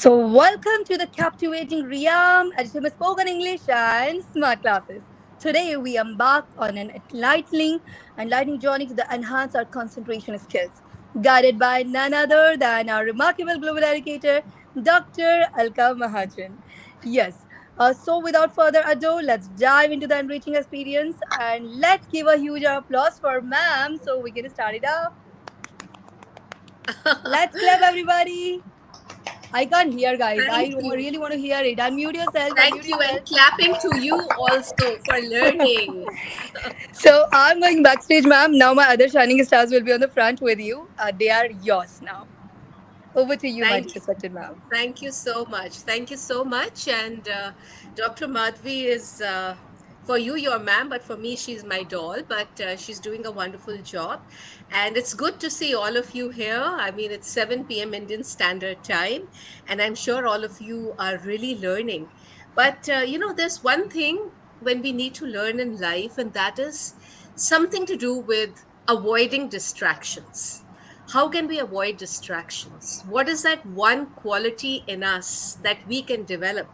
Welcome to the captivating realm at Spoken English and Smart Classes. Today, we embark on an enlightening journey to enhance our concentration skills, guided by none other than our remarkable global educator, Dr. Alka Mahajan. Yes. Without further ado, let's dive into the enriching experience and let's give a huge applause for ma'am so we can start it off. Let's clap, everybody. I can't hear, guys. Thank you. Really want to hear it. Unmute yourself. Thank Unmute you. And yourself. clapping to you also for learning. So I'm going backstage, ma'am. Now my other shining stars will be on the front with you. They are yours now. Over to you, my Thank you. respected ma'am. Thank you so much. Thank you so much. And Dr. Madhvi is, for you, your ma'am, but for me, she's my doll. But she's doing a wonderful job. And it's good to see all of you here. I mean, it's 7 p.m. Indian Standard Time. And I'm sure all of you are really learning. But, there's one thing when we need to learn in life, and that is something to do with avoiding distractions. How can we avoid distractions? What is that one quality in us that we can develop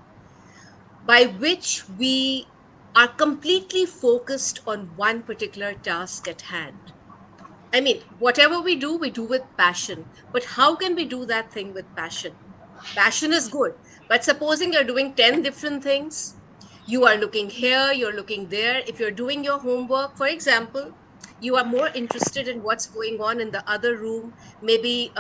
by which we are completely focused on one particular task at hand? I mean, whatever we do with passion. But how can we do that thing with passion? Passion is good. But supposing you're doing 10 different things, you are looking here, you're looking there. If you're doing your homework, for example, you are more interested in what's going on in the other room. Maybe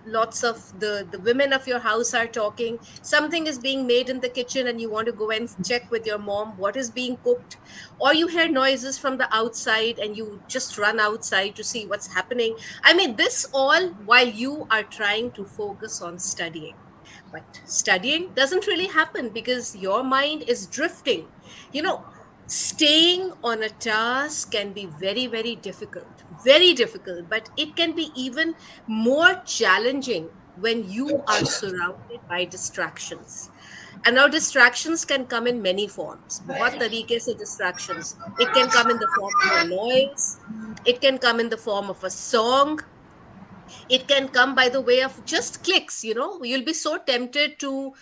lots of the women of your house are talking. Something is being made in the kitchen, and you want to go and check with your mom what is being cooked, or you hear noises from the outside and you just run outside to see what's happening. I mean, this all while you are trying to focus on studying. But studying doesn't really happen because your mind is drifting. You know, staying on a task can be very difficult, but it can be even more challenging when you are surrounded by distractions. And now distractions can come in many forms. बहुत तरीके से distractions. It can come in the form of a noise. It can come in the form of a song. It can come by the way of just clicks. You'll be so tempted to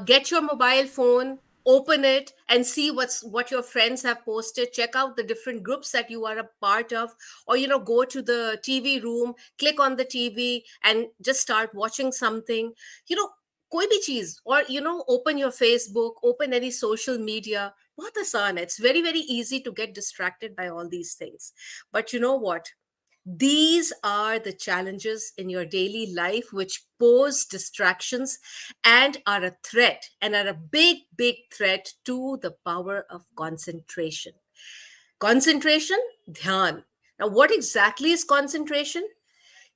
get your mobile phone, open it and see what your friends have posted, check out the different groups that you are a part of, or go to the TV room, click on the TV and just start watching something. you know कोई भी चीज, or open your Facebook, open any social media. बहुत आसान है. It's very very easy to get distracted by all these things. But you know what, these are the challenges in your daily life which pose distractions and are a threat, and are a big, big threat to the power of concentration. Concentration, dhyan. Now, what exactly is concentration?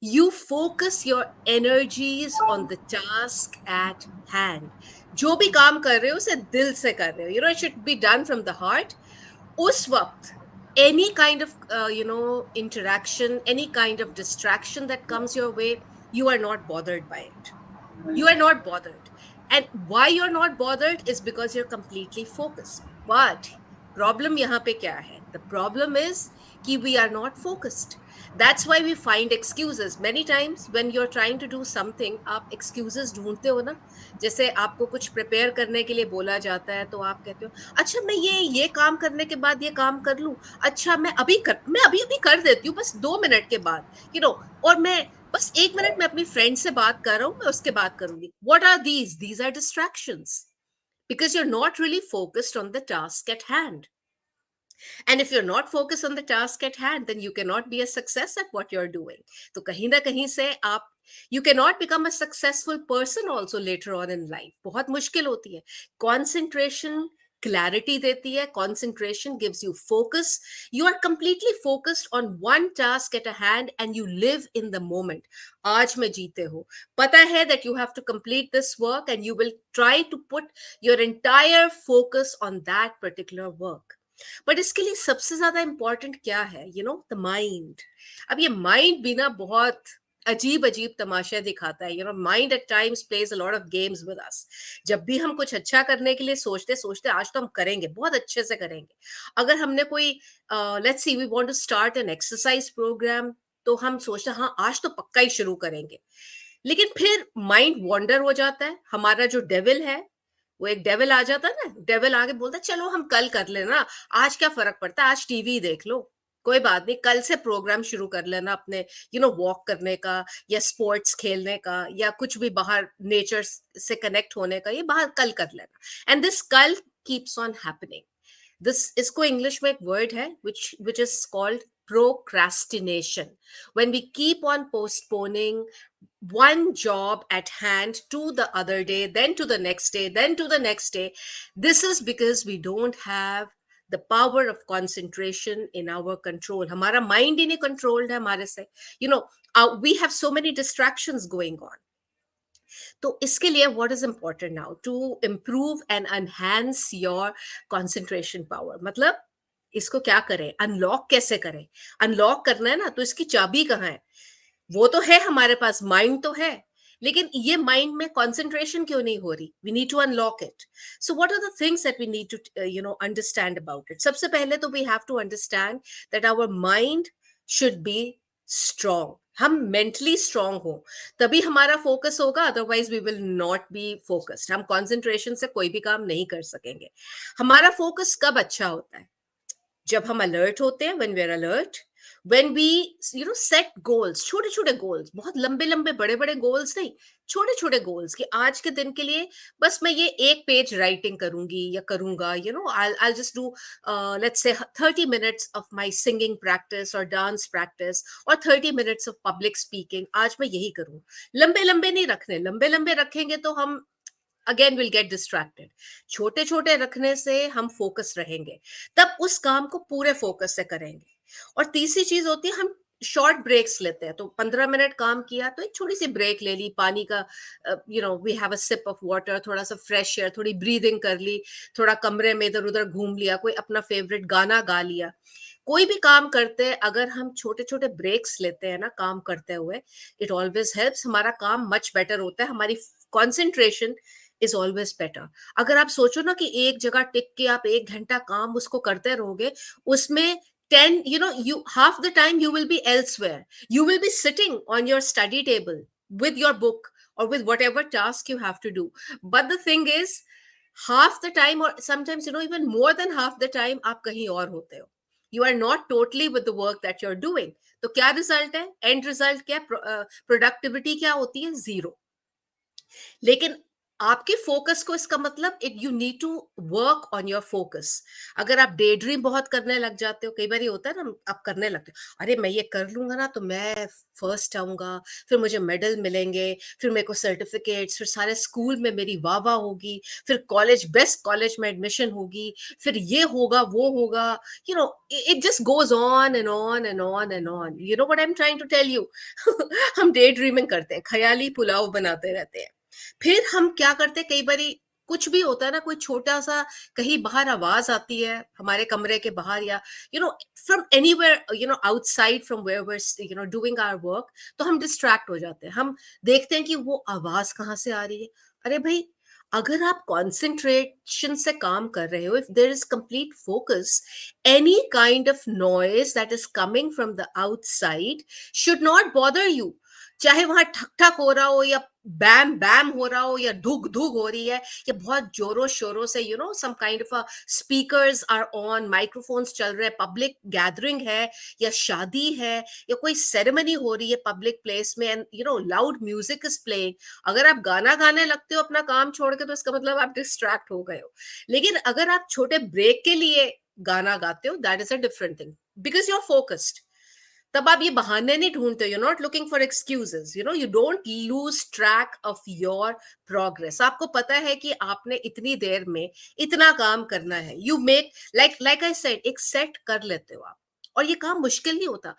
You focus your energies on the task at hand. जो भी काम कर रहे हो उसे दिल से कर रहे हो. It should be done from the heart. उस वक्त any kind of interaction, any kind of distraction that comes your way, you are not bothered by it. You are not bothered. And why you're not bothered is because you're completely focused. But problem yahan pe kya hai? The problem is कि we are not focused. That's why we find excuses. Many times when you're trying to do something, आप excuses ढूंढते हो ना. जैसे आपको कुछ prepare करने के लिए बोला जाता है तो आप कहते हो, अच्छा मैं ये काम करने के बाद ये काम कर लूं. अच्छा मैं अभी अभी कर देती हूँ बस 2 मिनट के बाद. और मैं बस 1 मिनट में अपनी फ्रेंड से बात कर रहा हूँ, मैं उसके बाद करूंगी. What are these are distractions because you're not really focused on the task at hand. And if you're not focused on the task at hand, then you cannot be a success at what you're doing. तो कहीं ना कहीं से आप you cannot become a successful person also later on in life. बहुत मुश्किल होती है. Concentration clarity देती है. Concentration gives you focus. You are completely focused on one task at a hand and you live in the moment. आज में जीते हो. पता है that you have to complete this work and you will try to put your entire focus on that particular work. But इसके लिए सबसे ज्यादा इंपॉर्टेंट क्या है? The mind. अब ये माइंड भी ना बहुत अजीब अजीब तमाशा दिखाता है. Mind at times plays a lot of games with us. जब भी हम कुछ अच्छा करने के लिए सोचते सोचते आज तो हम करेंगे, बहुत अच्छे से करेंगे. अगर हमने कोई let's see we want to start an exercise program, तो हम सोचते हैं हाँ आज तो पक्का ही शुरू करेंगे. लेकिन फिर माइंड वॉन्डर हो जाता है, हमारा जो डेविल है वो एक डेविल आ जाता है ना, डेविल आके बोलता है चलो हम कल कर लेना, आज क्या फर्क पड़ता है, आज टीवी देख लो, कोई बात नहीं, कल से प्रोग्राम शुरू कर लेना अपने वॉक करने का या स्पोर्ट्स खेलने का या कुछ भी बाहर नेचर से कनेक्ट होने का, ये बाहर कल कर लेना। एंड दिस कल कीप्स ऑन हैपनिंग। दिस, इसको इंग्लिश में एक वर्ड है which is called procrastination. When we keep on postponing one job at hand to the other day, then to the next day, then to the next day, this is because we don't have the power of concentration in our control. हमारा mind ही नहीं controlled है हमारे से, we have so many distractions going on. तो इसके लिए what is important now to improve and enhance your concentration power, मतलब इसको क्या करें, अनलॉक कैसे करें? अनलॉक करना है ना, तो इसकी चाबी कहाँ है? वो तो है हमारे पास, माइंड तो है, लेकिन ये माइंड में कंसंट्रेशन क्यों नहीं हो रही? We need to unlock it. So what are the things that we need to understand about it? सबसे पहले तो we have to understand that our mind should be strong. हम मेंटली स्ट्रांग हो तभी हमारा फोकस होगा, otherwise we will not be focused. हम concentration से कोई भी काम नहीं कर सकेंगे। हमारा फोकस कब अच्छा होता है? जब हम अलर्ट होते हैं, when we are alert, when we set goals, छोटे छोटे गोल्स, बहुत लंबे लंबे बड़े बड़े गोल्स नहीं, छोटे छोटे गोल्स, कि आज के दिन के लिए बस मैं ये एक पेज राइटिंग करूंगी या करूंगा, I just do let's say 30 minutes of my singing practice और डांस प्रैक्टिस और 30 मिनट्स ऑफ पब्लिक स्पीकिंग, आज मैं यही करूं। लंबे लंबे नहीं रखने, लंबे लंबे रखेंगे तो हम अगेन विल गेट डिस्ट्रैक्टेड। छोटे छोटे रखने से हम फोकस रहेंगे, तब उस काम को पूरे फोकस से करेंगे। और तीसरी चीज होती है, हम शॉर्ट ब्रेक्स लेते हैं, तो 15 मिनट काम किया तो एक छोटी सी ब्रेक ले ली, पानी का we have a sip of water, थोड़ा सा फ्रेश एयर, थोड़ी ब्रीदिंग कर ली, थोड़ा कमरे में इधर उधर घूम लिया, कोई अपना फेवरेट गाना गा लिया। कोई भी काम करते हैं अगर हम छोटे छोटे ब्रेक्स लेते हैं ना काम करते हुए, इट ऑलवेज हेल्प्स, हमारा काम मच बेटर होता है, हमारी कॉन्सेंट्रेशन इज ऑलवेज बेटर। अगर आप सोचो ना कि एक जगह टिक के आप 1 घंटा काम उसको करते रहोगे, उसमें 10, you half the time you will be elsewhere. You will be sitting on your study table with your book or with whatever task you have to do. But the thing is, half the time, or sometimes even more than half the time, आप कहीं और होते हो, you are not totally with the work that you're doing. तो क्या result है, and result क्या, productivity क्या होती है? जीरो। लेकिन आपके फोकस को, इसका मतलब it you need to work on your focus. अगर आप डे ड्रीम बहुत करने लग जाते हो, कई बार ये होता है ना, आप करने लगते हो, अरे मैं ये कर लूंगा ना तो मैं फर्स्ट आऊंगा, फिर मुझे मेडल मिलेंगे, फिर मेरे को सर्टिफिकेट्स, फिर सारे स्कूल में मेरी वाह वाह होगी, फिर कॉलेज, बेस्ट कॉलेज में एडमिशन होगी, फिर ये होगा वो होगा, it just goes on and on and on and on. You know what I am trying to tell you? हम डे ड्रीमिंग करते हैं, ख्याली पुलाव बनाते रहते हैं। फिर हम क्या करते हैं, कई बारी कुछ भी होता है ना, कोई छोटा सा कहीं बाहर आवाज आती है हमारे कमरे के बाहर, या from anywhere, outside from where we doing our work, तो हम डिस्ट्रैक्ट हो जाते हैं। हम देखते हैं कि वो आवाज कहाँ से आ रही है। अरे भाई, अगर आप कॉन्सेंट्रेशन से काम कर रहे हो, if there is complete focus, any kind of noise that is coming from the outside should not bother you. चाहे वहां ठक ठक हो रहा हो, या बैम बैम हो रहा हो, या धुक धुक हो रही है, या बहुत जोरों शोरों से some kind of speakers are on, microphones चल रहे हैं, पब्लिक गैदरिंग है, या शादी है, या कोई सेरेमनी हो रही है पब्लिक प्लेस में, and loud music is playing. अगर आप गाना गाने लगते हो अपना काम छोड़ के, तो इसका मतलब आप डिस्ट्रैक्ट हो गए हो। लेकिन अगर आप छोटे ब्रेक के लिए गाना गाते हो, that is a different thing, because you are focused. तब आप ये बहाने नहीं ढूंढते, you not looking for excuses, you don't lose track of your progress. आपको पता है कि आपने इतनी देर में इतना काम करना है, you make like I said, एक सेट कर लेते हो आप, और ये काम मुश्किल नहीं होता।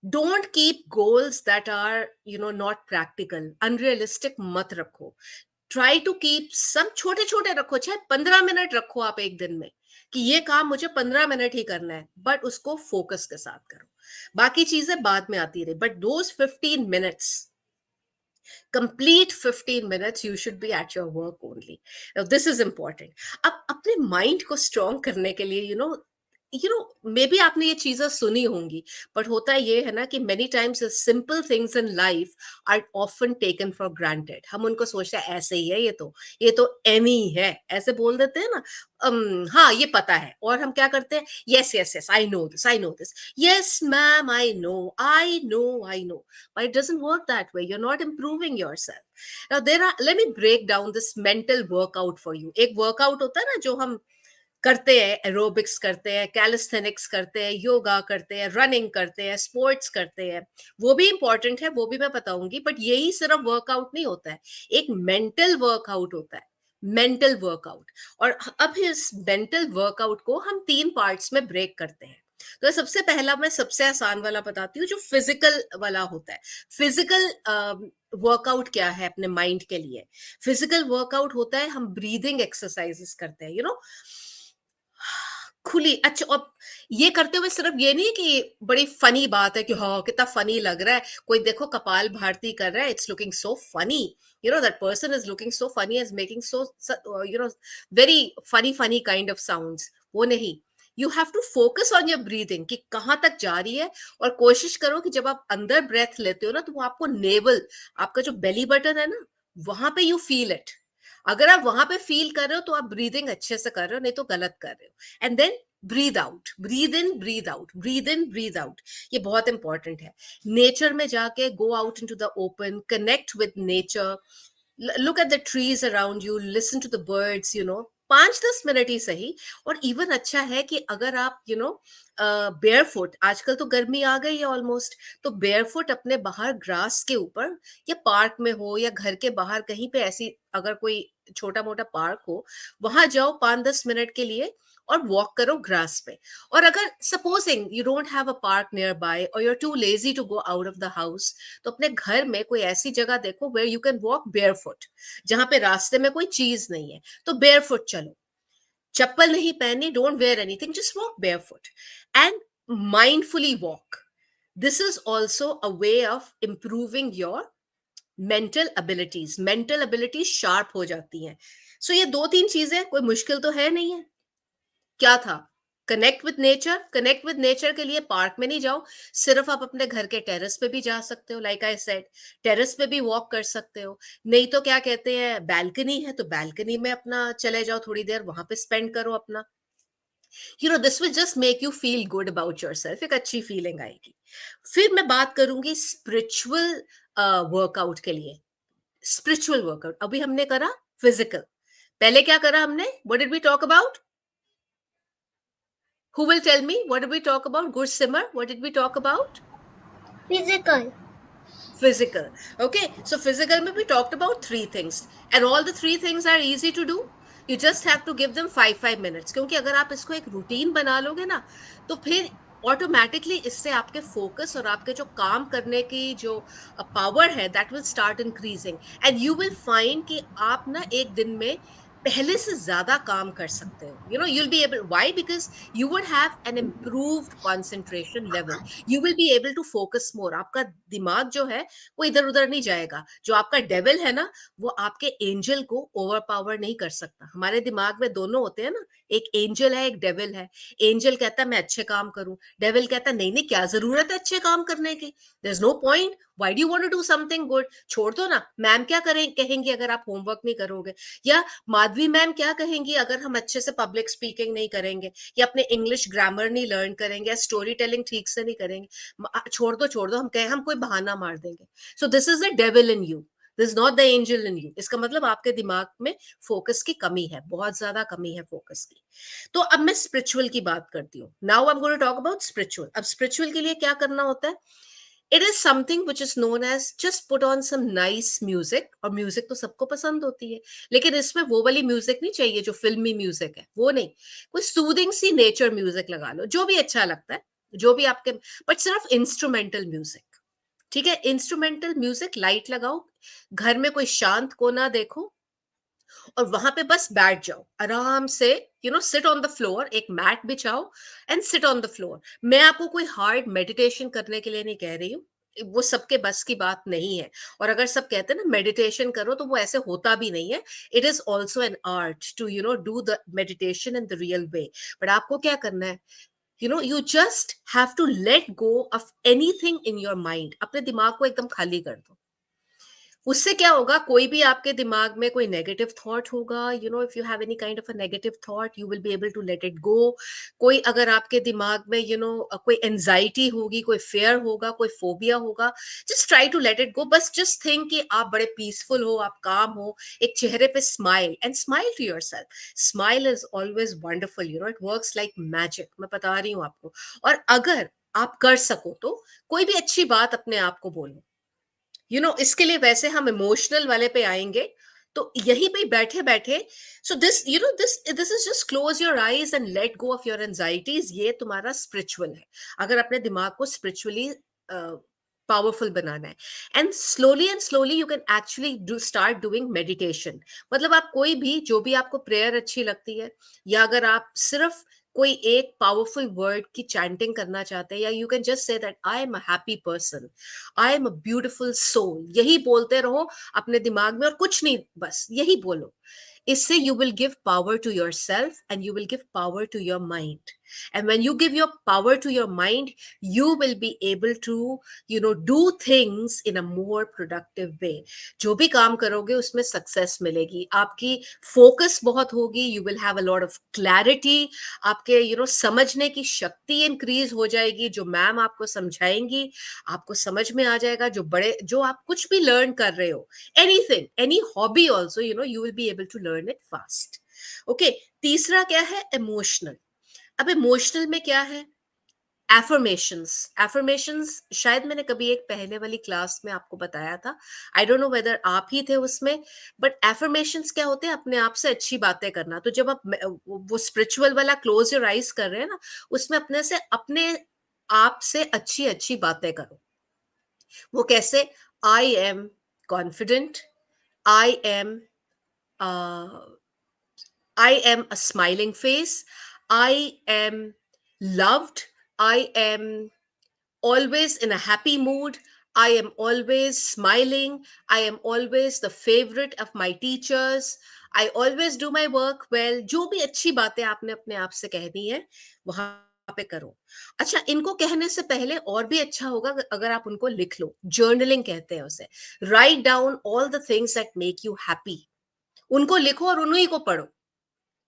Don't keep goals that are not practical, unrealistic मत रखो। ट्राई टू कीप सम छोटे छोटे रखो, चाहे 15 मिनट रखो आप एक दिन में, कि ये काम मुझे 15 मिनट ही करना है, बट उसको फोकस के साथ करो। बाकी चीजें बाद में आती रही, but those 15 minutes, complete 15 minutes you should be at your work only. Now this is important. अब अपने माइंड को स्ट्रॉन्ग करने के लिए यू नो मे बी आपने ये चीजें सुनी होंगी, बट होता ये है ना कि many times simple things in life are often taken for granted. हम उनको सोचते हैं ऐसे ही है, ये तो एमी है, ऐसे बोल देते हैं ना। हाँ ये पता है, और हम क्या करते हैं, yes yes yes I know this, I know this, yes ma'am I know, I know, I know, but it doesn't work that way, you are not improving yourself. Now there are, let me break down this mental workout for you. एक workout होता है ना जो हम करते हैं, aerobics करते हैं, कैलिस्थेनिक्स करते हैं, योगा करते हैं, रनिंग करते हैं, स्पोर्ट्स करते हैं, वो भी इंपॉर्टेंट है, वो भी मैं बताऊंगी, बट यही सिर्फ वर्कआउट नहीं होता है, एक मेंटल वर्कआउट होता है, मेंटल वर्कआउट। और अब इस मेंटल वर्कआउट को हम 3 पार्ट्स में ब्रेक करते हैं। तो सबसे पहला मैं सबसे आसान वाला बताती हूँ, जो फिजिकल वाला होता है। फिजिकल वर्कआउट क्या है अपने माइंड के लिए? फिजिकल वर्कआउट होता है, हम ब्रीदिंग एक्सरसाइजेस करते हैं, यू नो, खुली। अच्छा, और ये करते हुए सिर्फ ये नहीं कि बड़ी फनी बात है कि हाँ कितना फनी लग रहा है, कोई देखो कपाल भारती कर रहा है, it's looking so funny, you know that person is looking so funny, is making so, you know, very funny funny kind of sounds, वो नहीं। You have to focus on your breathing कि कहाँ तक जा रही है, और कोशिश करो कि जब आप अंदर ब्रेथ लेते हो ना, तो वो आपको नेवल, आपका जो बेली बटन है ना, वहां पे यू फील इट। अगर आप वहां पे फील कर रहे हो तो आप ब्रीदिंग अच्छे से कर रहे हो, नहीं तो गलत कर रहे हो। And then breathe out, breathe in breathe out, breathe in breathe out, ये बहुत इंपॉर्टेंट है। नेचर में जाके go out into the open, connect with nature, look at the trees around you, listen to the birds, you know, 5-10 minute ही सही। और even अच्छा है कि अगर आप यू नो बेयर फुट, आजकल तो गर्मी आ गई है ऑलमोस्ट, तो बेयर फुट अपने बाहर ग्रास के ऊपर, या पार्क में हो या घर के बाहर कहीं पे, ऐसी अगर कोई छोटा मोटा पार्क हो, वहां जाओ 5-10 मिनट के लिए और वॉक करो ग्रास पे। और अगर supposing you don't have a park nearby, और you are too lazy to go out of the house, तो अपने घर में कोई ऐसी जगह देखो where you can walk barefoot, जहां पे रास्ते में कोई चीज नहीं है, तो बेयरफुट चलो, चप्पल नहीं पहनी, don't wear anything, just walk barefoot and mindfully walk. This is also a way of improving your mental abilities sharp हो जाती हैं। सो ये 2-3 चीजें कोई मुश्किल तो है नहीं है। क्या था? Connect with nature. Connect with nature के लिए पार्क में नहीं जाओ, सिर्फ आप अपने घर के टेरेस पे भी जा सकते हो, लाइक आई सेड, टेरेस पे भी वॉक कर सकते हो। नहीं तो क्या कहते हैं, बैल्कनी है तो बैल्कनी में अपना चले जाओ, थोड़ी देर वहां पे स्पेंड करो अपना, you know, this will just make you feel good about yourself, एक अच्छी फीलिंग आएगी। फिर मैं बात करूंगी स्पिरिचुअल वर्कआउट के लिए। स्पिरिचुअल वर्कआउट अभी हमने करा, फिजिकल। पहले क्या करा हमने, what did we talk about? Who will tell me what did we talk about? Good Simmer, what did we talk about? Physical. Physical. Okay, so physical mein we talked about 3 things, and all the 3 things are easy to do. You just have to give them 5 minutes. क्योंकि अगर आप इसको एक routine बना लोगे ना, तो फिर ऑटोमेटिकली इससे आपके फोकस और आपके जो काम करने की जो पावर है, that will start increasing, and you will find कि आप ना एक दिन में पहले से ज्यादा काम कर सकते हो। You know, you'll be able, why? Because you would have an improved concentration level, you will be able to focus more. आपका दिमाग जो है वो इधर उधर नहीं जाएगा। जो आपका डेविल है ना, वो आपके एंजल को ओवर पावर नहीं कर सकता। हमारे दिमाग में दोनों होते हैं ना, एक एंजल है, एक डेविल है। एंजल कहता है मैं अच्छे काम करूं, डेविल कहता है नहीं नहीं, क्या जरूरत है अच्छे काम करने की, there is no point, why do you want to do something good, छोड़ दो ना, मैम क्या करें कहेंगी अगर आप होमवर्क नहीं करोगे, या माधवी मैम क्या कहेंगी अगर हम अच्छे से पब्लिक स्पीकिंग नहीं करेंगे, या अपने इंग्लिश ग्रामर नहीं लर्न करेंगे, या स्टोरी टेलिंग ठीक से नहीं करेंगे, छोड़ दो, हम कहें हम कोई बहाना मार देंगे। So this is the devil in you, this not the angel in you. इसका मतलब आपके दिमाग में फोकस की कमी है, बहुत ज्यादा कमी है फोकस की। तो अब मैं स्पिरिचुअल की बात करती हूँ। Now I am going to talk about spiritual. अब स्पिरिचुअल के लिए क्या करना होता है? It is something which is known as just put on some nice music. और म्यूजिक तो सबको पसंद होती है, लेकिन इसमें वो वाली म्यूजिक नहीं चाहिए जो फिल्मी म्यूजिक है, वो नहीं। कोई सूदिंग सी नेचर म्यूजिक लगा लो, जो भी अच्छा लगता है, जो भी आपके, बट सिर्फ इंस्ट्रूमेंटल म्यूजिक। ठीक है, इंस्ट्रूमेंटल म्यूजिक, लाइट लगाओ, घर में कोई शांत कोना देखो, और वहां पे बस बैठ जाओ आराम से, you know, sit on the floor, एक मैट बिछाओ and sit on the floor. मैं आपको कोई हार्ड मेडिटेशन करने के लिए नहीं कह रही हूँ, वो सबके बस की बात नहीं है। और अगर सब कहते हैं ना मेडिटेशन करो, तो वो ऐसे होता भी नहीं है। It is also an art too, you know, do the meditation in the real way. But आपको क्या करना है, You just have to let go of anything in your mind. अपने दिमाग को एकदम खाली कर दो. उससे क्या होगा, कोई भी आपके दिमाग में कोई नेगेटिव थॉट होगा, if you have any kind of a negative thought, you will be able to let it go. कोई अगर आपके दिमाग में कोई एंजाइटी होगी, कोई फेयर होगा, कोई फोबिया होगा, just try to let it go. बस जस्ट थिंक कि आप बड़े पीसफुल हो, आप काम हो, एक चेहरे पे smile, and smile to yourself. Smile is always wonderful, it works like magic. मैं बता रही हूँ आपको. और अगर आप कर सको तो कोई भी अच्छी बात अपने आप को बोलो. इसके लिए वैसे हम इमोशनल वाले पे आएंगे, तो यहीं पे बैठे बैठे. So this is just close your eyes and let go of your anxieties. ये तुम्हारा स्पिरिचुअल है, अगर अपने दिमाग को स्पिरिचुअली पावरफुल बनाना है. And slowly you can actually start doing meditation. मतलब आप कोई भी, जो भी आपको प्रेयर अच्छी लगती है, या अगर आप सिर्फ कोई एक पावरफुल वर्ड की चैंटिंग करना चाहते हैं, या you can just say that I am a happy person, I am a beautiful soul. यही बोलते रहो अपने दिमाग में, और कुछ नहीं, बस यही बोलो. इससे you will give power to yourself and you will give power to your mind. And when you give your power to your mind, you will be able to do things in a more productive way. जो भी काम करोगे उसमें success मिलेगी, आपकी focus बहुत होगी, you will have a lot of clarity. आपके समझने की शक्ति इंक्रीज हो जाएगी. जो मैम आपको समझाएंगी आपको समझ में आ जाएगा. जो आप कुछ भी लर्न कर रहे हो, anything, any hobby also, you will be able to learn it fast. Okay, तीसरा क्या है? इमोशनल. अब इमोशनल में क्या है? एफर्मेशंस शायद मैंने कभी एक पहले वाली क्लास में आपको बताया था. आई डोंट नो वेदर आप ही थे उसमें. बट एफर्मेशंस क्या होते हैं? अपने आप से अच्छी बातें करना. तो जब आप वो स्पिरिचुअल वाला क्लोज योर आइज कर रहे हैं ना, उसमें अपने आप से अच्छी अच्छी बातें करो. वो कैसे? I am confident, I am I am a smiling face. I am loved. I am always in a happy mood. I am always smiling. I am always the favorite of my teachers. I always do my work well. जो भी अच्छी बातें आपने अपने आप से कहनी है, वहां पे करो. अच्छा, इनको कहने से पहले और भी अच्छा होगा अगर आप उनको लिख लो. जर्नलिंग कहते हैं उसे. Right down all the things that make you happy. उनको लिखो और उन्हीं को पढ़ो.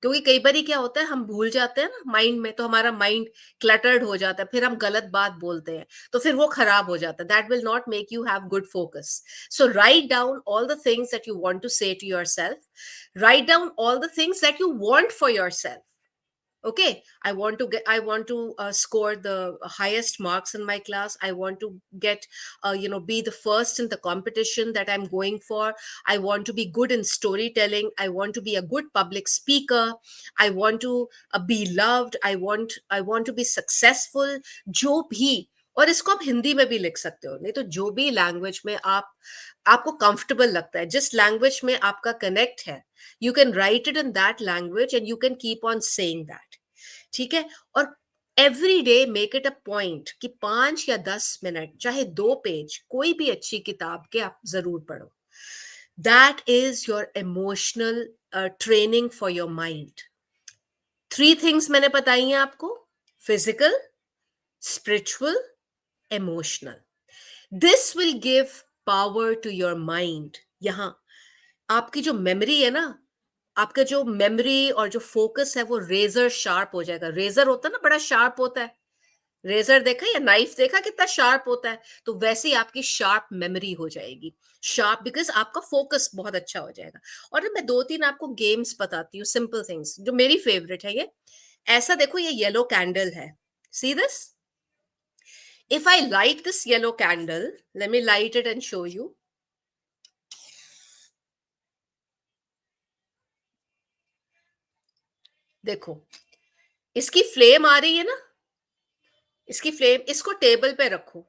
क्योंकि कई बार क्या होता है, हम भूल जाते हैं ना माइंड में, तो हमारा माइंड क्लटर्ड हो जाता है, फिर हम गलत बात बोलते हैं, तो फिर वो खराब हो जाता है. That will not make you have good focus. So write down all the things that you want to say to yourself. Write down all the things that you want for yourself. Okay, I want to score the highest marks in my class. I want to get be the first in the competition that I'm going for. I want to be good in storytelling. I want to be a good public speaker. I want to be loved. I want to be successful. जो भी, और इसको आप हिंदी में भी लिख सकते हो, नहीं तो जो भी लैंग्वेज में आपको कंफर्टेबल लगता है, जिस लैंग्वेज में आपका कनेक्ट है, you can write it in that language and you can keep on saying that. ठीक है? और every day make it a point कि 5 या 10 मिनट, चाहे 2 पेज, कोई भी अच्छी किताब के आप जरूर पढ़ो. That is your emotional training for your mind. 3 things मैंने बताई हैं आपको: physical, spiritual, emotional. This will give power to your mind. यहां आपकी जो मेमोरी है ना, आपका जो मेमोरी और जो फोकस है, वो रेजर शार्प हो जाएगा. रेजर होता है ना, बड़ा शार्प होता है. रेजर देखा या नाइफ देखा कितना शार्प होता है? तो वैसे ही आपकी शार्प मेमोरी हो जाएगी. शार्प बिकॉज आपका फोकस बहुत अच्छा हो जाएगा. और मैं 2-3 आपको गेम्स बताती हूँ, सिंपल थिंग्स जो मेरी फेवरेट है. ये ऐसा देखो, ये येलो कैंडल है. See this? If I light this yellow candle, let me light it and show you. देखो, इसकी फ्लेम आ रही है ना, इसकी फ्लेम. इसको टेबल पे रखो,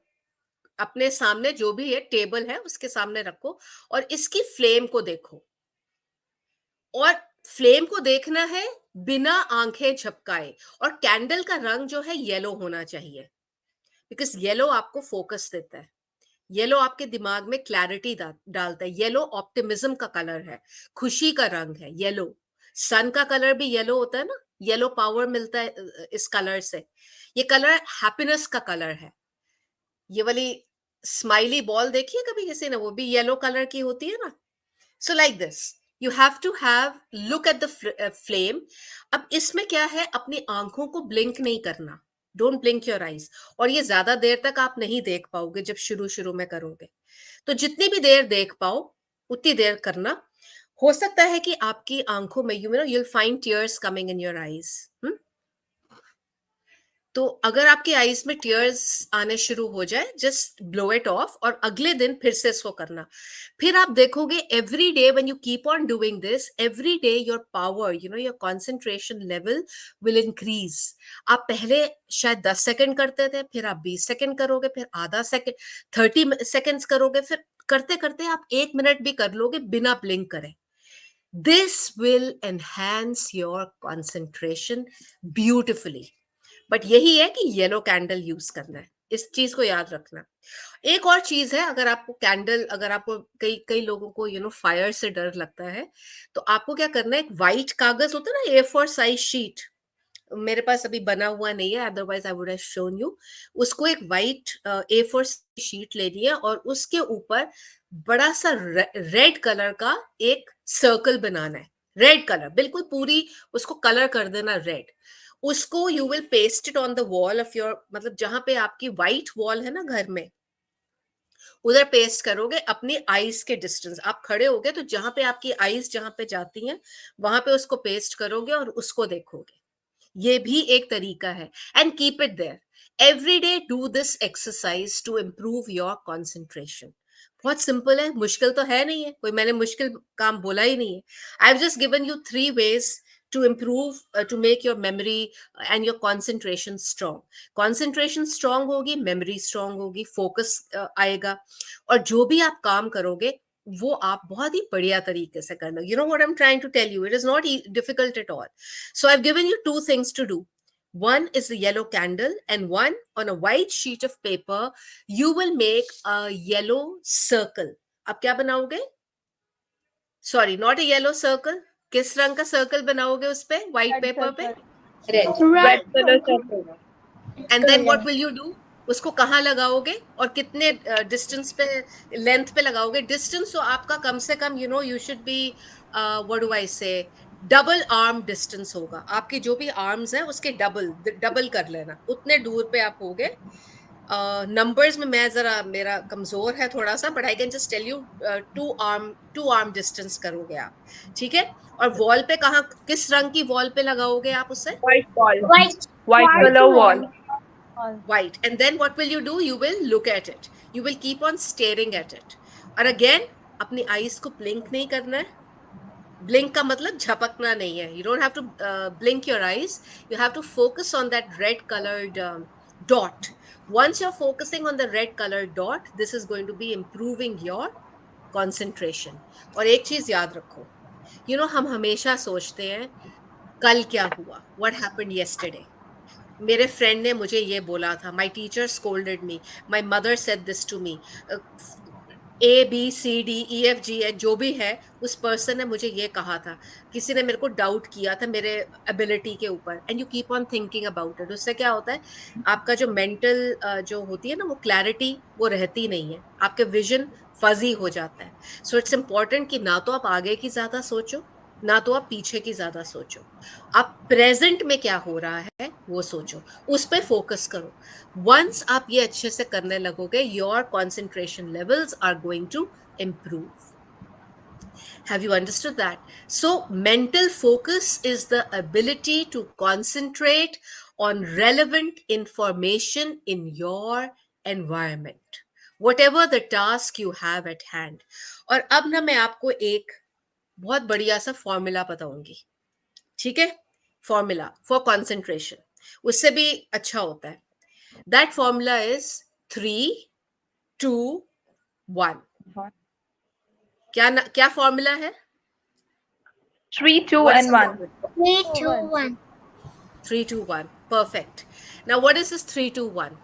अपने सामने जो भी है टेबल है उसके सामने रखो, और इसकी फ्लेम को देखो. और फ्लेम को देखना है बिना आंखें झपकाए. और कैंडल का रंग जो है येलो होना चाहिए, बिकॉज येलो आपको फोकस देता है. येलो आपके दिमाग में क्लैरिटी डालता है. येलो ऑप्टिमिज्म का कलर है, खुशी का रंग है येलो. सन का कलर भी येलो होता है ना, येलो पावर मिलता है इस कलर से। ये कलर हैप्पीनेस का कलर है। ये वाली स्माइली बॉल देखिए कभी किसी ने, वो भी येलो कलर की होती है ना। So like this you have to have look at the flame. अब इसमें क्या है, अपनी आंखों को ब्लिंक नहीं करना, डोंट ब्लिंक योर आईज। और ये ज्यादा देर तक आप नहीं देख पाओगे जब शुरू शुरू में करोगे, तो जितनी भी देर देख पाओ उतनी देर करना। हो सकता है कि आपकी आंखों में you know you'll find tears coming in your eyes. तो अगर आपके आईज में टीयर्स आने शुरू हो जाए, जस्ट ब्लो इट ऑफ और अगले दिन फिर से इसको करना। फिर आप देखोगे every day when you keep on doing this, every day your power, you know your concentration level will increase. आप पहले शायद 10 सेकंड करते थे, फिर आप 20 सेकंड करोगे, फिर आधा सेकंड, 30 सेकंड्स करोगे, फिर करते करते आप 1 मिनट भी कर लोगे बिना ब्लिंक करे। This will enhance your concentration beautifully. But यही है कि येलो कैंडल यूज करना है, इस चीज को याद रखना। एक और चीज है, अगर आपको कैंडल, अगर आपको कई कई लोगों को यू नो फायर से डर लगता है, तो आपको क्या करना है, एक व्हाइट कागज होता है ना, A4 साइज शीट, मेरे पास अभी बना हुआ नहीं है, otherwise I would have shown you. उसको एक व्हाइट A4 शीट लेनी है और उसके ऊपर बड़ा सा रेड कलर का एक सर्कल बनाना है। रेड कलर बिल्कुल पूरी उसको कलर कर देना रेड। उसको you will paste it on the wall of your, मतलब जहां पे आपकी व्हाइट वॉल है ना घर में, उधर पेस्ट करोगे। अपनी आईज के डिस्टेंस आप खड़े होगे तो जहां पे आपकी आईज जहां पे जाती हैं वहां पे उसको पेस्ट करोगे और उसको देखोगे। ये भी एक तरीका है। And keep it there every day, do this exercise to improve your concentration. बहुत सिंपल है, मुश्किल तो है नहीं है, कोई मैंने मुश्किल काम बोला ही नहीं है। I have just given you 3 ways to improve, to make your memory and your concentration strong. Concentration strong होगी, memory strong होगी, focus आएगा, और जो भी आप काम करोगे वो आप बहुत ही बढ़िया तरीके से करना। You know what I'm trying to tell you? It is not difficult at all. So I've given you 2 things to do. One is the yellow candle, and one, on a white sheet of paper, you will make a yellow circle. अब क्या बनाओगे? Sorry, not a yellow circle. किस रंग का circle बनाओगे उस पे, white paper पे? Red colour circle. And then what will you do? उसको कहाँ लगाओगे और कितने डिस्टेंस पे, लेंथ पे लगाओगे? डिस्टेंस तो आपका कम से कम you know you should be, what do I say, double arm distance होगा। आपके जो भी आर्म्स हैं उसके डबल कर लेना, उतने दूर पे आप होगे। नंबर्स में मैं जरा, मेरा कमजोर है थोड़ा सा, but I can just tell you, 2 arm distance करोगे आप, ठीक है? और वॉल पे कहाँ, किस रंग की वॉल पे लगाओगे आप उससे? White wall, White. White colour wall. White. And then what will you do? You will look at it. You will keep on staring at it. और again, अपनी eyes को blink नहीं करना है। Blink का मतलब झपकना नहीं है. You don't have to blink your eyes. You have to focus on that red colored dot. Once you're focusing on the red colored dot, this is going to be improving your concentration. और एक चीज याद रखो, you know हम हमेशा सोचते हैं कल क्या हुआ, what happened yesterday. मेरे फ्रेंड ने मुझे ये बोला था, my teacher scolded me, my mother said this to me, ABCDEFG जो भी है, उस पर्सन ने मुझे ये कहा था, किसी ने मेरे को डाउट किया था मेरे एबिलिटी के ऊपर। And you keep on thinking about it. उससे क्या होता है, आपका जो मेंटल जो होती है ना, वो क्लैरिटी वो रहती नहीं है, आपके विजन फजी हो जाता है। सो इट्स इम्पॉर्टेंट कि ना तो आप आगे की ज्यादा सोचो, ना तो आप पीछे की ज्यादा सोचो, आप प्रेजेंट में क्या हो रहा है वो सोचो, उस पर फोकस करो। वंस आप ये अच्छे से करने लगोगे, your concentration levels are going to improve. Have you understood that? So mental focus is the ability to concentrate on relevant information in your environment, whatever the task you have at hand. और अब ना मैं आपको एक बहुत बढ़िया सा formula बताऊंगी, ठीक है? फॉर्मूला फॉर कंसंट्रेशन, उससे भी अच्छा होता है। That formula is 3, 2, 1। क्या फॉर्मूला है? 3, 2 and 1. 3, 2, 1. 3, 2, 1. Perfect. Now what is this 3, 2, 1?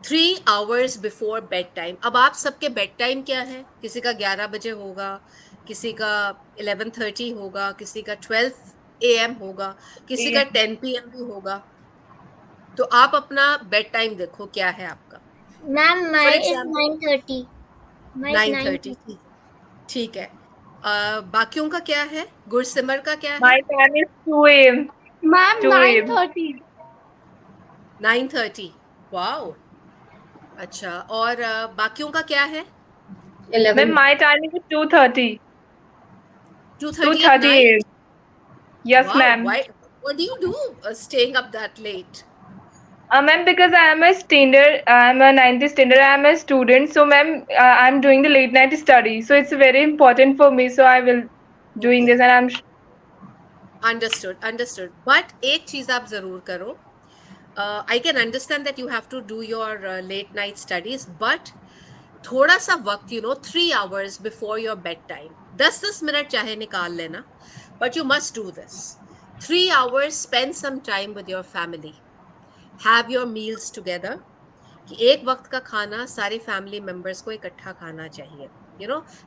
3 hours before bed time. अब आप सबके बेड टाइम क्या है? किसी का 11 बजे होगा, किसी का 11:30 होगा, किसी का 12 AM होगा, किसी का 10 PM भी होगा। तो आप अपना बेड टाइम देखो क्या है आपका। Ma'am, for mine is example 9:30. Mine is 9:30, 9:30. ठीक है। बाकियों का क्या है, गुरसिमर का क्या है? My time is 2 a.m. Ma'am, 2 a.m. 9:30. 9:30, wow. अच्छा, और बाकियों का क्या है? 'Ma'am, 11. my time is 2:30. 2:30 at 2:30 a.m. night? Yes, Wow, ma'am. why, what do you do staying up that late? Ma'am, because I am a standard, I am a 90 standard, I am a student. So, ma'am, I'm doing the late night study. So it's very important for me. So I will doing Okay, this, and I'm understood, understood. But एक चीज आप जरूर करो। I can understand that you have to do your late night studies, but थोड़ा सा वक्त, 3 hours before your bedtime, 10-10 minute चाहे निकाल लेना, but you must do this. 3 hours, spend some time with your family, have your meals together, कि एक वक्त का खाना सारे फैमिली मेंबर्स को इकट्ठा खाना चाहिए।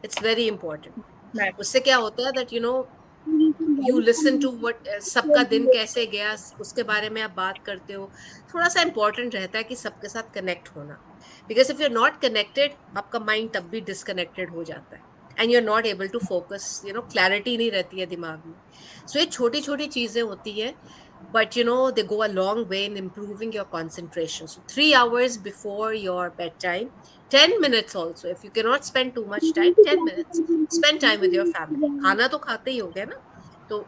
It's very important. ma'am. उससे क्या होता है that you listen to what सबका दिन कैसे गया, उसके बारे में आप बात करते हो। थोड़ा सा इंपॉर्टेंट रहता है कि सबके साथ कनेक्ट होना, because if you are not connected, आपका माइंड तब भी डिसकनेक्टेड हो जाता है, and you are not able to focus, clarity नहीं रहती है दिमाग में। सो ये छोटी छोटी चीजें होती है, but they go a long way in improving your concentration. So 3 hours before your bedtime, 10 minutes also, if you cannot spend too much time, 10 minutes spend time with your family। खाना तो खाते ही हो गया ना, तो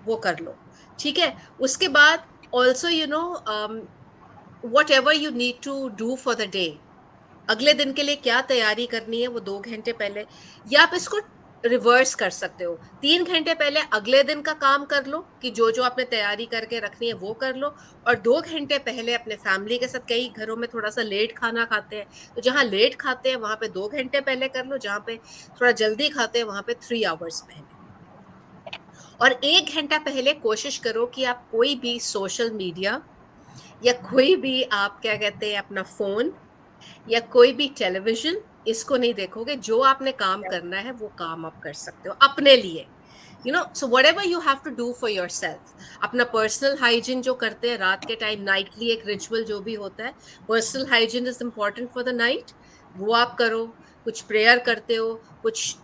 वो कर लो, ठीक है। उसके बाद also, whatever you need to do for the day, अगले दिन के लिए क्या तैयारी करनी है वो 2 घंटे पहले, या आप इसको रिवर्स कर सकते हो। 3 घंटे पहले अगले दिन का काम कर लो, कि जो जो आपने तैयारी करके रखनी है वो कर लो, और 2 घंटे पहले अपने फैमिली के साथ, कई घरों में थोड़ा सा लेट खाना खाते हैं, तो जहाँ लेट खाते हैं वहां पे 2 घंटे पहले कर लो, जहाँ पे थोड़ा जल्दी खाते हैं वहां पे 3 hours पहले। और 1 घंटा पहले कोशिश करो कि आप कोई भी सोशल मीडिया, या कोई भी आप क्या कहते हैं अपना फोन, या कोई भी टेलीविजन, इसको नहीं देखोगे। जो आपने काम करना है वो काम आप कर सकते हो अपने लिए। So whatever you have to do for yourself, अपना पर्सनल हाइजीन जो करते हैं रात के टाइम, नाइटली एक रिचुअल जो भी होता है, personal hygiene is important for the night, वो आप करो। कुछ प्रेयर करते हो, कुछ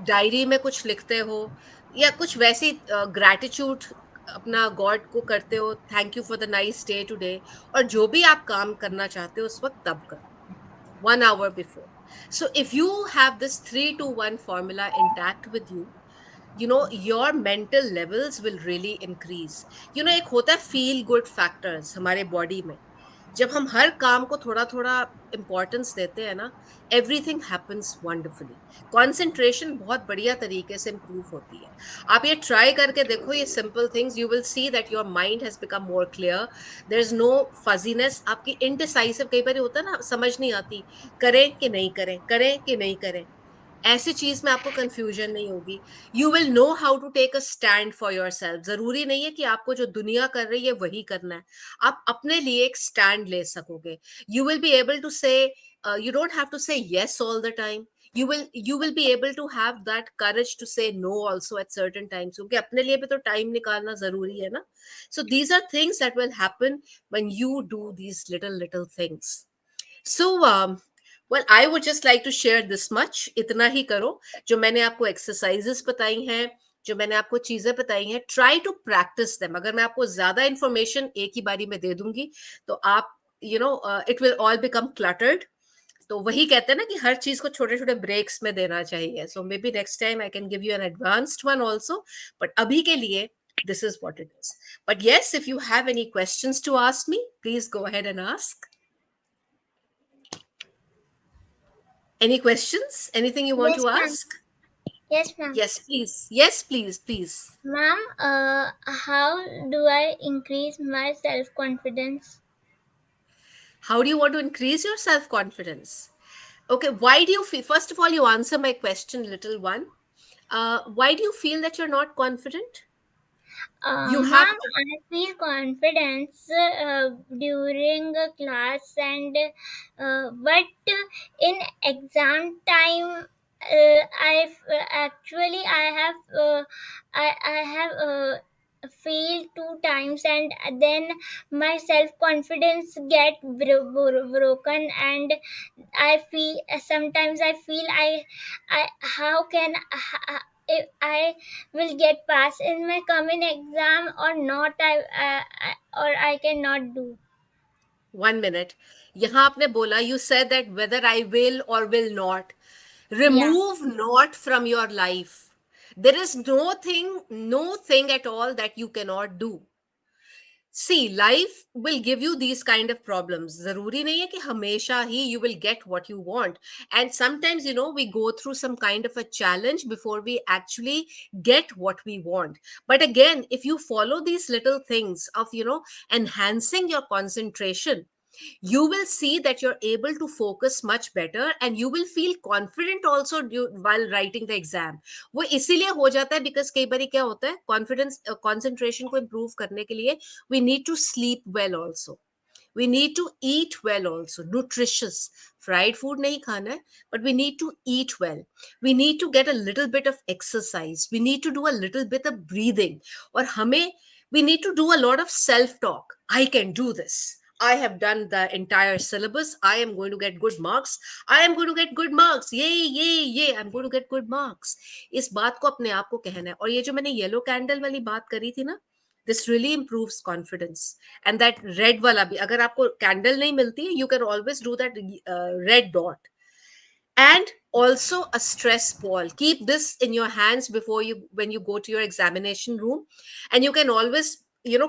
डायरी में कुछ लिखते हो, या कुछ वैसी ग्रैटिट्यूड अपना गॉड को करते हो, thank you for the nice day today. और जो भी आप काम करना चाहते हो उस वक्त तब करो, 1 hour before. So if you have this 3-to-1 formula intact with you, your mental levels will really increase. एक होता है feel good factors हमारे बॉडी में, जब हम हर काम को थोड़ा थोड़ा इंपॉर्टेंस देते हैं ना, एवरीथिंग हैपन्स वंडरफुली। कंसंट्रेशन बहुत बढ़िया तरीके से इंप्रूव होती है। आप ये ट्राई करके देखो, ये simple things, you will see that your mind has become more clear, there is no fuzziness. आपकी इनडिसाइसिव, कई बार होता है ना, समझ नहीं आती करें कि नहीं करें, करें कि नहीं करें, ऐसी चीज में आपको कंफ्यूजन नहीं होगी। You will know how to take a stand for yourself. जरूरी नहीं है कि आपको जो दुनिया कर रही है वही करना है, आप अपने लिए एक स्टैंड ले सकोगे। You will be able to say, you don't have to say yes all the time. You will be able to have that courage to say no also at certain times, क्योंकि अपने लिए भी तो time निकालना जरूरी है ना। So these are things that will happen when you do these little things. So, well, I would just like to share this much. इतना ही करो, जो मैंने आपको एक्सरसाइजेस बताई हैं, जो मैंने आपको चीजें बताई हैं, ट्राई टू प्रैक्टिस देम। अगर मैं आपको ज्यादा इंफॉर्मेशन एक ही बारी में दे दूंगी, तो आप, it will all become cluttered. तो वही कहते हैं ना कि हर चीज को छोटे छोटे ब्रेक्स में देना चाहिए। So maybe next time I can give you an advanced one also, but अभी के लिए this is what it is. But yes, if you have any questions to ask me, please go ahead and ask. Any questions? Anything you want Yes, to ma'am. ask? Yes, ma'am. Yes, please. Yes, please, please. Ma'am, how do I increase my self-confidence? How do you want to increase your self confidence? Okay, why do you feel, first of all, you answer my question, little one. Why do you feel that you're not confident? You have, Ma'am, I feel confidence during a class, and but in exam time, actually I have fail 2 times, and then my self confidence get broken, and I feel sometimes I feel I how can if I will get pass in my coming exam or not, or I cannot do. 1 minute. यहाँ आपने बोला, you said that whether I will or will not. Yeah. Remove not from your life. There is no thing at all that you cannot do. See, life will give you these kind of problems. जरूरी नहीं है कि हमेशा ही you will get what you want. And sometimes, we go through some kind of a challenge before we actually get what we want. But again, if you follow these little things of, enhancing your concentration, you will see that you're able to focus much better, and you will feel confident also while writing the exam. वो इसीलिए हो जाता है because कई बारी क्या होता है, confidence concentration को improve करने के लिए we need to sleep well also. We need to eat well also, nutritious. Fried food nahi khana hai, but we need to eat well. We need to get a little bit of exercise. We need to do a little bit of breathing. Or we need to do a lot of self talk. I can do this. I have done the entire syllabus. I am going to get good marks. I am going to get good marks. Yay, yay, yay. I'm going to get good marks. इस बात को अपने आप को कहना है. और ये जो मैंने येलो कैंडल वाली बात करी थी ना, this really improves confidence. And that red wala bhi, agar aapko candle nahi milti, you can always do that red dot. And also a stress ball. Keep this in your hands before you when you go to your examination room, and you can always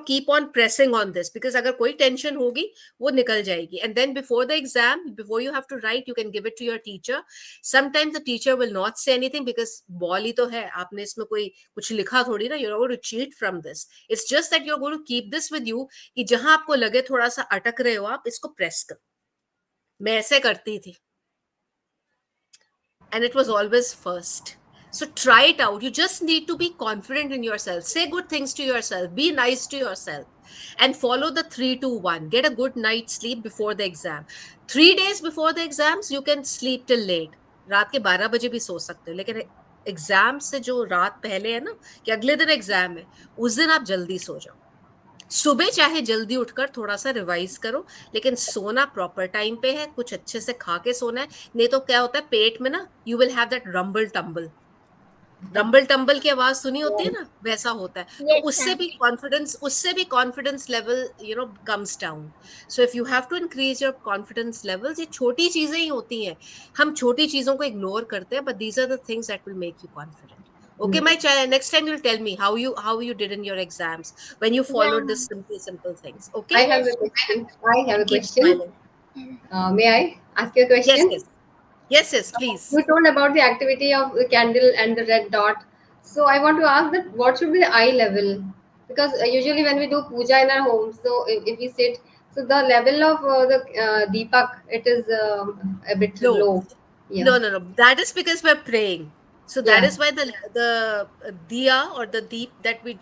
keep on pressing on this, because agar koi tension hogi, wo nikal jayegi. And then before the exam, before you have to write, you can give it to your teacher. Sometimes the teacher will not say anything because ball hi to hai, aapne isme koi kuch likha thodi na, you're going to cheat from this. It's just that you're going to keep this with you ki jahan aapko lage thoda sa atak rahe ho aap, isko press karo. Main aise karti thi, and it was always first. So try it out. You just need to be confident in yourself. Say good things to yourself. Be nice to yourself. And follow the 3-2-1. Get a good night's sleep before the exam. 3 days before the exams, you can sleep till late. रात के 12 बजे भी सो सकते हो, लेकिन exam से जो रात पहले है ना, कि अगले दिन एग्जाम है, उस दिन आप जल्दी सो जाओ. सुबह चाहे जल्दी उठकर थोड़ा सा रिवाइज करो, लेकिन सोना प्रॉपर टाइम पे है, कुछ अच्छे से खा के सोना है. नहीं तो क्या होता है, पेट में ना you will have that rumble tumble की आवाज सुनी होती है ना, वैसा होता है. तो Yes, उससे भी confidence level comes down. So if you have to increase your confidence levels, ये छोटी चीजें ही होती हैं. हम छोटी चीजों को इग्नोर करते हैं, but these are the things that will make you confident. Okay, my child, next time you'll tell me how you did in your exams when you yeah. followed this simple things. Okay? I have a question. I have a Keep question. smiling. May I ask you a question? Yes, please. You told about the activity of the candle and the red dot. So I want to ask that what should be the eye level? Because usually when we do puja in our homes, so if we sit, so the level of the deepak, it is a bit Low. low. Yeah. No. That is because we're praying. So that Yeah. is why the diya or the deep that we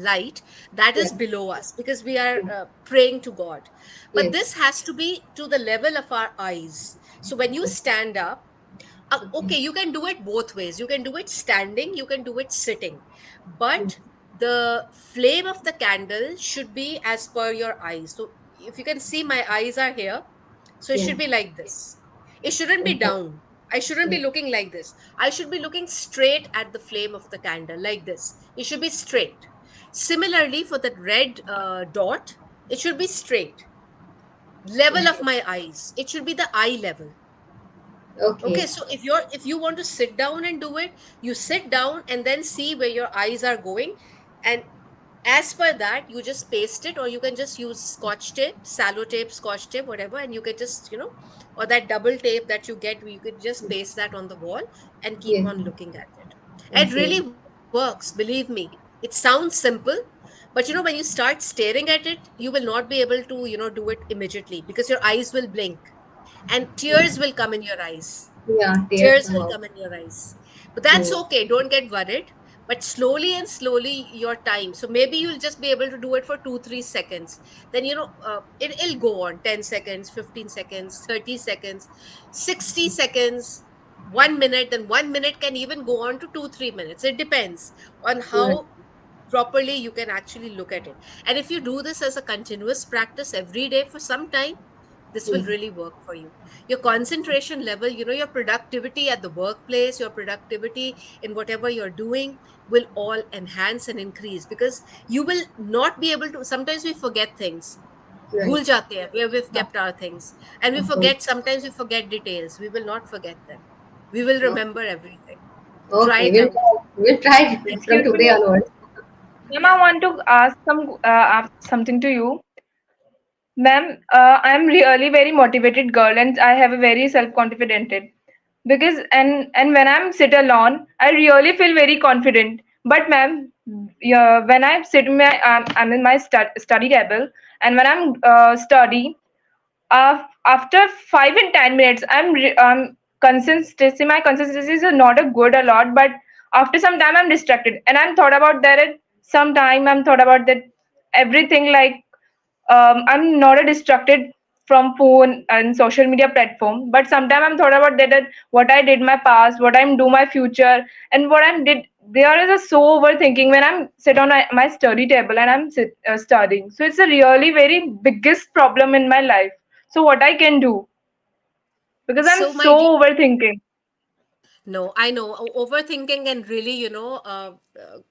light, that is Yeah. below us, because we are praying to God. But Yes. this has to be to the level of our eyes. So when you stand up, okay, you can do it both ways. You can do it standing, you can do it sitting, but the flame of the candle should be as per your eyes. So if you can see, my eyes are here, so it Yeah. should be like this. It shouldn't be Okay. down. I shouldn't be looking like this. I should be looking straight at the flame of the candle, like this. It should be straight. Similarly, for that red dot, it should be straight. Level of my eyes, it should be the eye level. Okay, so if you want to sit down and do it, you sit down and then see where your eyes are going, and as per that, you just paste it, or you can just use scotch tape, sallow tape, scotch tape, whatever, and you can just or that double tape that you get, you could just paste that on the wall and keep Yes. on looking at it. It Okay. really works, believe me. It sounds simple, but when you start staring at it, you will not be able to do it immediately, because your eyes will blink and tears will come in your eyes. Yeah. Tears Come will out. come in your eyes. But that's Oh. okay. Don't get worried. But slowly and slowly, your time. So maybe you'll just be able to do it for 2-3 seconds. Then, it'll go on 10 seconds, 15 seconds, 30 seconds, 60 seconds, 1 minute. Then 1 minute can even go on to 2-3 minutes. It depends on Right. how properly, you can actually look at it. And if you do this as a continuous practice every day for some time, this will Yes. really work for you. Your concentration level, your productivity at the workplace, your productivity in whatever you're doing will all enhance and increase, because you will not be able to, sometimes we forget things, Right. bhul jate hain where we've kept our things, and we Of course. forget, sometimes we forget details. We will not forget them. We will Okay. remember everything. Try Okay. it We'll out. try. We'll try from Excuse today me, onwards. ma'am. Yeah. I want to ask something to you, ma'am. I'm really very motivated girl, and I have a very self-confident because and when I'm sit alone, I really feel very confident. But ma'am, yeah, when I sit in my I'm in my study table, and when I'm study, after 5 and 10 minutes, consistency. My consistency is not a good a lot, but after some time, I'm distracted, and I'm thought about that. At some time, I'm thought about that everything like I'm not a distracted from phone and social media platform, but sometimes I'm thought about that what I did my past, what I'm do my future, and what I'm did. There is a so overthinking when I'm sit on my study table and I'm studying. So it's a really very biggest problem in my life. So what I can do, because I'm So my so overthinking. No, I know, overthinking can really,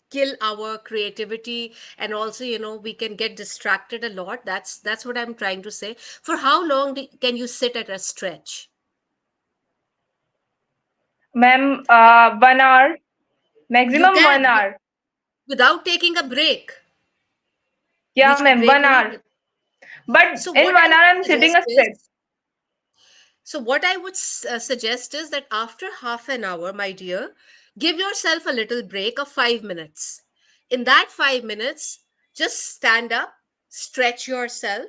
kill our creativity, and also, we can get distracted a lot. That's what I'm trying to say. For how long can you sit at a stretch? Ma'am, 1 hour, You maximum one can, hour. without taking a break, Yeah, बीच में ma'am, break 1 hour. नहीं. But So in what I 1 hour, would I'm sitting suggest a straight. is, suggest is that after half an hour, my dear, give yourself a little break of 5 minutes. In that 5 minutes, just stand up, stretch yourself,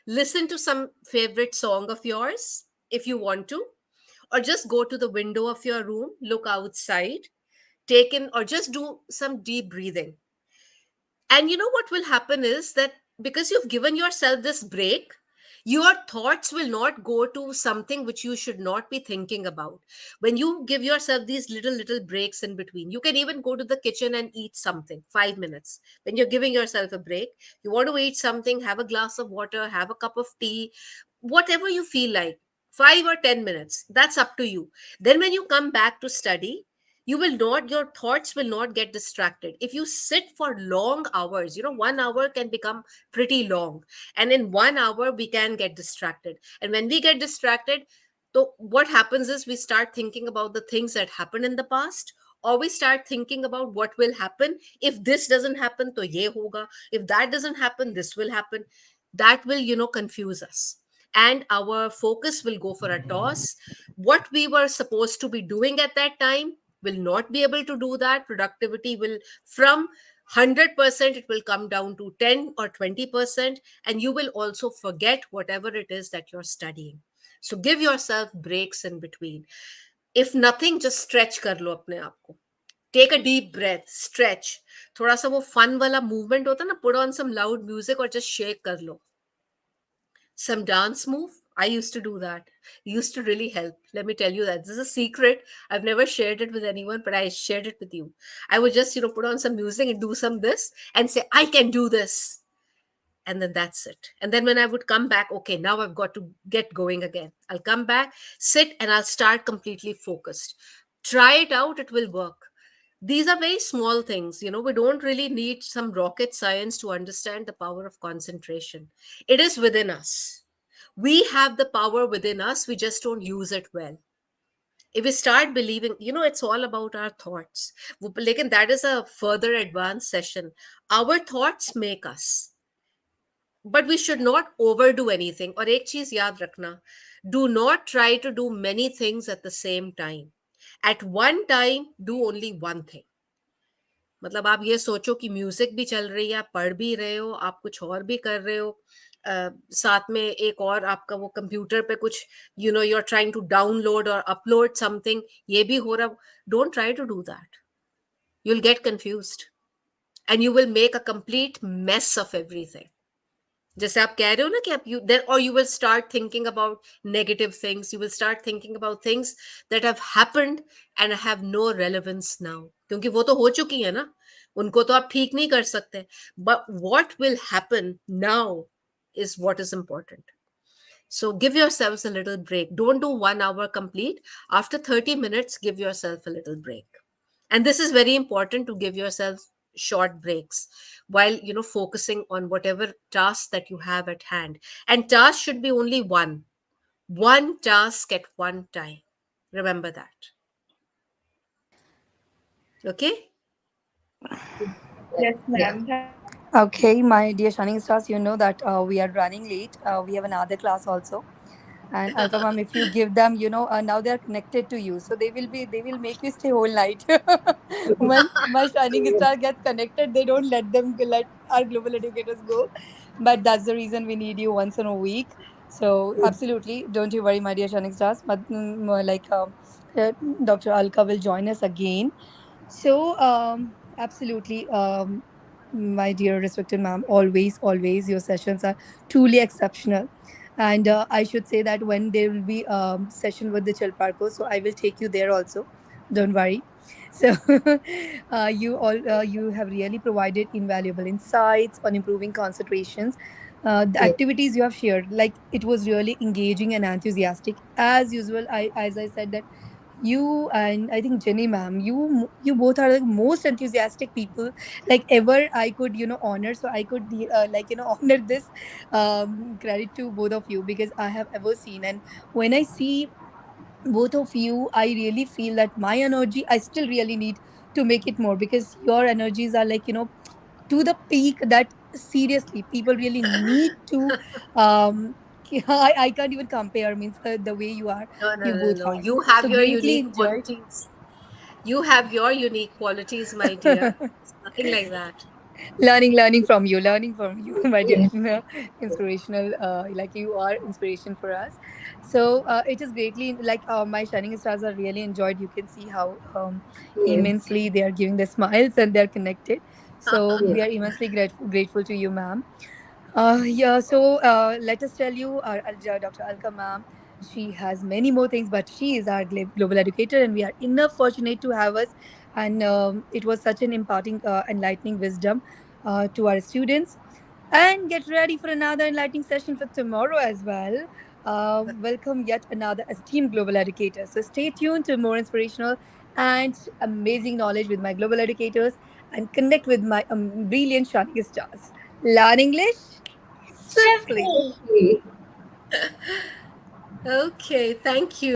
listen to some favorite song of yours if you want to, or just go to the window of your room, look outside, take in, or just do some deep breathing. And you know what will happen is that because you've given yourself this break, your thoughts will not go to something which you should not be thinking about. When you give yourself these little breaks in between, you can even go to the kitchen and eat something 5 minutes. When you're giving yourself a break, you want to eat something, have a glass of water, have a cup of tea, whatever you feel like, 5 or 10 minutes, that's up to you. Then when you come back to study, your thoughts will not get distracted. If you sit for long hours, 1 hour can become pretty long, and in 1 hour we can get distracted. And when we get distracted, so what happens is we start thinking about the things that happened in the past, or we start thinking about what will happen if this doesn't happen, to ye hoga, if that doesn't happen, this will happen. That will confuse us, and our focus will go for a toss. What we were supposed to be doing at that time will not be able to do that. Productivity will, from 100%, it will come down to 10 or 20%, and you will also forget whatever it is that you're studying. So give yourself breaks in between. If nothing, just stretch कर लो अपने आप को. Take a deep breath, stretch. थोड़ा सा वो fun वाला movement होता है ना, put on some loud music और just shake कर लो. Some dance move. I used to do that. It used to really help. Let me tell you that. This is a secret. I've never shared it with anyone, but I shared it with you. I would just, put on some music and do some this and say, I can do this. And then that's it. And then when I would come back, okay, now I've got to get going again. I'll come back, sit, and I'll start completely focused. Try it out, it will work. These are very small things. We don't really need some rocket science to understand the power of concentration. It is within us. We have the power within us, we just don't use it well. If we start believing, it's all about our thoughts. Like, that is a further advanced session. Our thoughts make us, but we should not overdo anything. Or ek cheez yaad rakhna, do not try to do many things at the same time. At one time, do only one thing. मतलब आप ये सोचो कि music भी चल रही है, आप पढ़ भी रहे हो, आप कुछ और भी कर रहे हो, साथ में एक और आपका वो कंप्यूटर पे कुछ, you are trying to download और अपलोड समथिंग, ये भी हो रहा. Don't try to do that. You'll get confused, and you will make a complete mess of everything. जैसे आप कह रहे हो ना कि आप you there, or you will start thinking about negative things, you will start thinking about things that have happened and have no relevance now, क्योंकि वो तो हो चुकी है ना, उनको तो आप ठीक नहीं कर सकते. But what will happen now is what is important. So give yourselves a little break. Don't do 1 hour complete. After 30 minutes, give yourself a little break. And this is very important, to give yourself short breaks while focusing on whatever task that you have at hand. And task should be only one task at one time. Remember that. Okay. Yes, Yeah. ma'am. Okay, my dear Shining Stars, you know that we are running late. We have another class also. And Alka ma'am, if you give them, now they are connected to you, so they will make you stay whole night. Once my Shining Star gets connected, they don't let our global educators go. But that's the reason we need you once in a week. So absolutely, don't you worry, my dear Shining Stars. But Dr. Alka will join us again. So, absolutely, my dear respected ma'am, always, your sessions are truly exceptional. And I should say that when there will be session with the Chilparko, so I will take you there also. Don't worry. So, you have really provided invaluable insights on improving concentrations. The Yes. activities you have shared, like it was really engaging and enthusiastic. As usual, as I said that you and I think Jenny ma'am, you both are the most enthusiastic people like ever I could honor. So I could honor this credit to both of you because I have ever seen. And when I see both of you, I really feel that my energy I still really need to make it more, because your energies are like to the peak that seriously people really need to um I can't even compare, means the way No, no, you no, both no. are. You So have your greatly unique enjoyed. qualities. You have your unique qualities, my dear. It's nothing like that. Learning from you my dear. Yes. Inspirational, like you are inspiration for us. So it is greatly like my shining stars are really enjoyed. You can see how Yes. immensely they are giving their smiles and they're connected. So Yes. we are immensely grateful to you, ma'am. Yeah, so let us tell you, Dr. Alka ma'am, she has many more things, but she is our global educator, and we are enough fortunate to have us. And it was such an imparting, enlightening wisdom to our students. And get ready for another enlightening session for tomorrow as well. Welcome yet another esteemed global educator. So stay tuned to more inspirational and amazing knowledge with my global educators and connect with my brilliant shining stars. Learn English swiftly. Swiftly. Okay. Okay, thank you.